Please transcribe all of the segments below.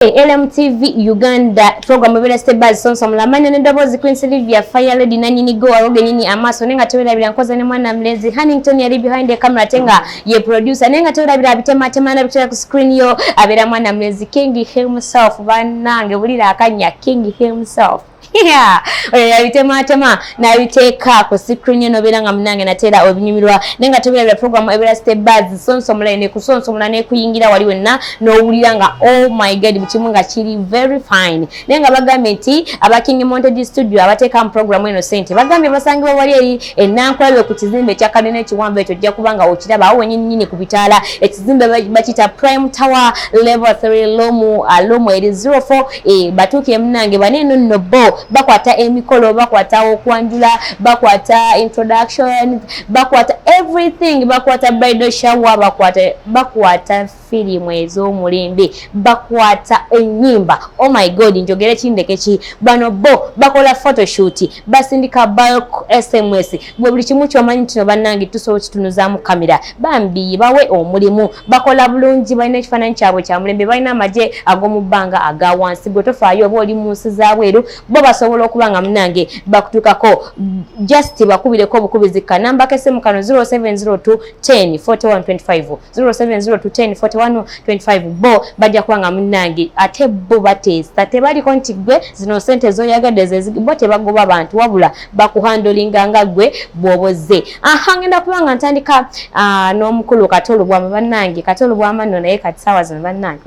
LMTV Uganda program ebera step by sonso mulamanya ne double Queen Sylvia Fire Lady nanyini go aroge nyini amaso nenga tewera birankoza ne mwana mlezi Hannington yali behind the camera tenga ye producer nenga tewera birabitema temana bitera ku screen yo abera mwana mlezi King himself banange bulira akanya King himself yeah yabitema na biteka ku screen yo nobera mnange natera obinyumirwa nenga tewera program ebera step by sonso mulane ku sonso mulane kuyingira waliwe na no wuliranga oh my god bichimunga chiri very fine nenga bagambe nti aba King Montage Studio abateka mu program Innocent bagambe basangibwa wali eri enankwalwe ku kizimbe kya kanene kiwambe ekyo jja kubanga okiraba awo nyinyi ku bitala ekizimbe bakita Prime Tower level 3 lomu eri 04 batuke mnange baneno nobo bakwata emikolo bakwata okwanjula bakwata introduction bakwata everything bakwata bridal shower bakwata filimu ez'omulembe bakwata enyimba oh my god njogere kindekechi bano bo bakola photoshoot basindika bulk SMS buli kimu kyomanyi kino bannange tusobola kitunuza mu kamera bambi bawe omulimu bakola bulungi balina ekifaananyi kyabwe kya mulembe balina amaje ag'omu bbanga aga wansi gwe tofaayo oba oli mu nsi zaabweru bo basobola okubanga munange bakutukako just bakubireko obukubizi kanamba kesimu kano 0702 10 41 25 0702 10 41 25 bo bajja kubanga munange ate bo batesta tebaliko nti gwe zino sente zoyagadde bo tebagoba abantu wabula bakuhandolinga nga gwe bwoboze ngenda kubanga ntandika n'omukulu Katolo bwama bannange Katolo bwama nno naye kati sawa zino bannange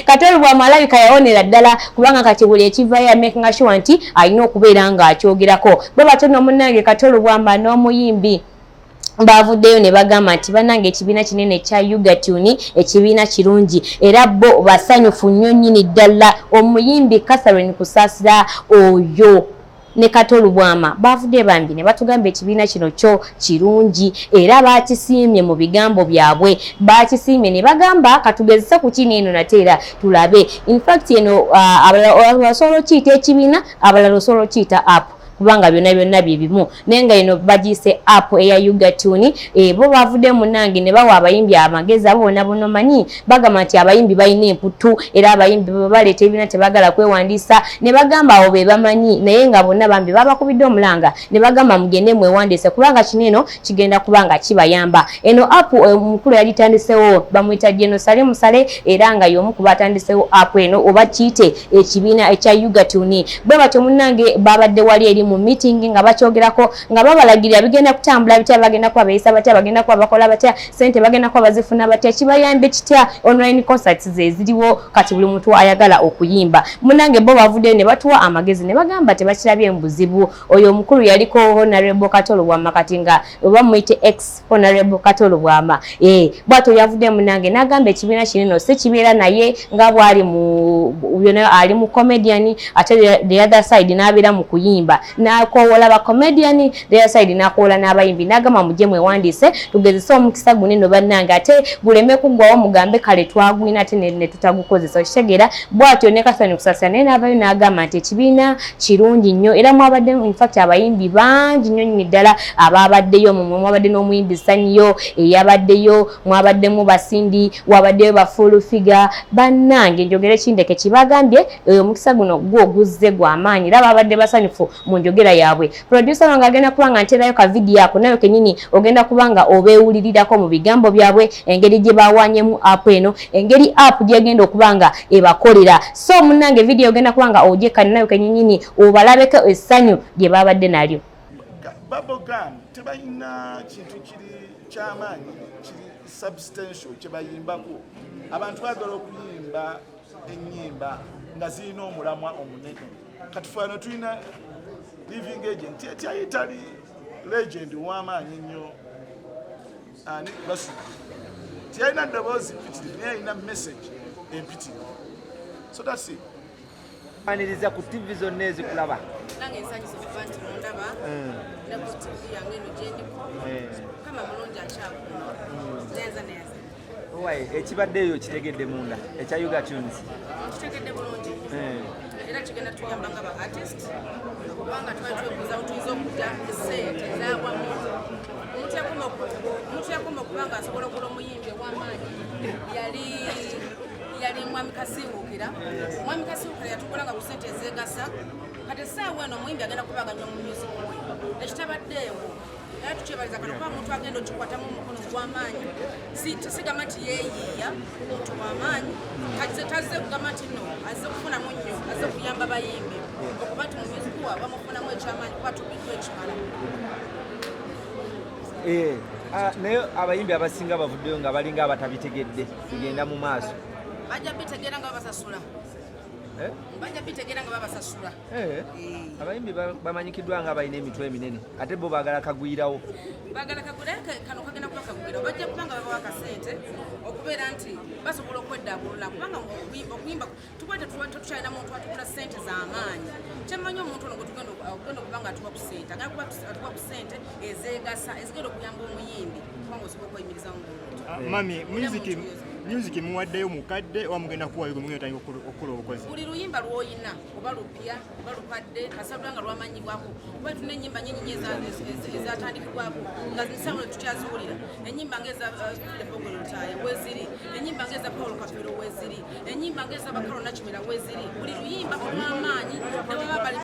Katolo bwama alabika yawonera ddala kubanga kati buli ekiva ya making sure nti alina okubeera nga akyogerako bo batono munnange Katolo bwama n'omuyimbi bavuddeyo ne bagamba nti banange ekibiina kinene kya Yugatuni ekibiina kirungi era bo basanyufu nnyo nnyini ddala omuyimbi Catherine Kusasira oyo ne Katolo bwama bavudde bambi ne batugamba ekibiina kino kyo kirungi era bakisiimye mu bigambo byabwe bakisiimye ne bagamba katugezesa ku kino eno nateera tulabe in fact eno abalala osobola okiyita ekibiina abalala osobola okiyita app kubanga byonna bibimu nenga eno bagise app eya Yugatuni bo bavudde munange ne bawa abayimbi amagezi abo bona manyi bagamba nti abayimbi balina emputu era abayimbi baleeta ebina tebagala kwewandiisa ne bagamba abo be bamanyi naye nga bonna bambi babakubidde omulanga ne bagamba mugende mwewandiise kubanga kineno kigenda kubanga kibayamba eno app omukulu yalitandisewo bamuyita Jenosale Musale era nga y'omu ku batandisewo app eno oba kiyite ekibiina ekya Yugatuni bwe batyo munange babadde wali eri mu meeting nga bakyogerako nga babalagirira bigenda kutambula bitya bagenda kwa bayisa batya bagenda kwa bakola batya sente bagenda kwa bazifuna batya kibayambe kitya online concerts ziriwo kati buli muntu ayagala okuyimba munange bo bavudde ne batuwa amagezi ne bagamba tebakirabye embuzibu oyo omukulu yaliko Honorable Katolo bwama kati nga oba muyite ex Honorable Katolo bwama bwato yavudde munange nagamba ekibiina kineno si kibeera naye nga bwali ali mu comedian ate the other side n'abeera mu kuyimba nakowola ba comedian their side nakowola n'abayimbi nagamba mujje mwewandiise tugezesa omukisa guneno bannange ate guleme kugwawo mugambe kale twagwina ate ne tutagukozesa okitegeera bwatyo ne Catherine Kusasira naye n'abayo n'agamba nti ekibiina kirungi nnyo era mwabadde in fact abayimbi bangi nnyo nnyini ddala ababaddeyo mwabadde n'omuyimbi Sanyo eyabaddeyo mwabaddemu Basindi wabaddeyo ba full figure bannange njogere kindeke kibagambye omukisa guno gwo guzze gwa amaanyi era babadde basanyufu njogera yaabwe producer wanga agenda kubanga nterayo ka video yako nayo kenyini ogenda kubanga obewulirirako mu bigambo byabwe engeri gye bawanyemu app eno engeri app gye agenda okubanga ebakolera so munange video ogenda kubanga ojekani nayo kenyini obalabeko essanyu gye babadde nalyo Bubblegum tebayina kintu kiri kyamaanyi kiri substantial kyebayimbako abantu bagala okuyimba ennyimba nga zirina omulamwa omunene katufano tulina living agent yayitali legend w'amaanyi nnyo ani basu tiyalina ddoboozi mpitirivu naye alina message empitirivu so that's it aniriza ku TV zonna ezikulaba nange nsanyusa okuba nti mundaba ne ku TV yange eno gye ndiko kama mulungi akyakula neza wayi ekibaddeyo kitegedde munda ekya Yugatuni kitegedde bulungi era kigenda tuyamba nga ba artist kubanga tuba twebuuza tuyinza okudda esente zaabwamu omuntu yakoma okubanga asobola okukola omuyimbi ow'amaanyi yali yali mwami Kasiwukira. Mwami Kasiwukira yatukolanga ku ssente ezeegasa kati essaawa eno omuyimbi agenda kubaga nnyo mu music we ekitabaddeewo era tukyebaliza kano kuba muntu agenda okikwatamu omukono gw'amaanyi sigamba nti yeeyiiya muntu w'amaanyi tazze kugamba nti no azze kufunamu nnyo azze kuyamba bayimbi okuba nti mu music wa bamufunamu ekyamaanyi kuba tubiddwa ekimala. naye abayimbi abasinga bavuddeyo nga balinga abatabitegedde kugenda mu maaso bajja bitegeera nga babasasula bajja bitegeera nga babasasula. abayimbi bamanyikiddwa nga balina emitwe eminene ate bo baagala kagwirawo baagala kagwirawo kano kagenda kuba kagwirawo bajja kubanga babawa akasente okubeera nti basobola okweddabulula kubanga okuyimba tukwate tukyalina muntu atukula ssente z'amaanyi kyemmanyi omuntu ono gwetugenda okuba nga atuwa ku ssente agenda kuba atuwa ku ssente ezeegasa ezigenda okuyamba omuyimbi kubanga osobola okweyimiriza mu muntu. Mami, music muwaddeyo mukadde oba mugenda kuwayo mugenda tandika okukola obukozi? Buli luyimba lw'oyina oba lupya oba lupadde kasabula nga lwamanyibwako kuba tulina ennyimba nyinyi ezatandikibwako nga zisawo tukyaziwulira ennyimba ng'eza Lepogolo Lutaaya weziri ennyimba ng'eza Paul Kafiro weziri ennyimba ng'eza Bakalo Nakimera weziri buli luyimba olw'amaanyi ne baba bali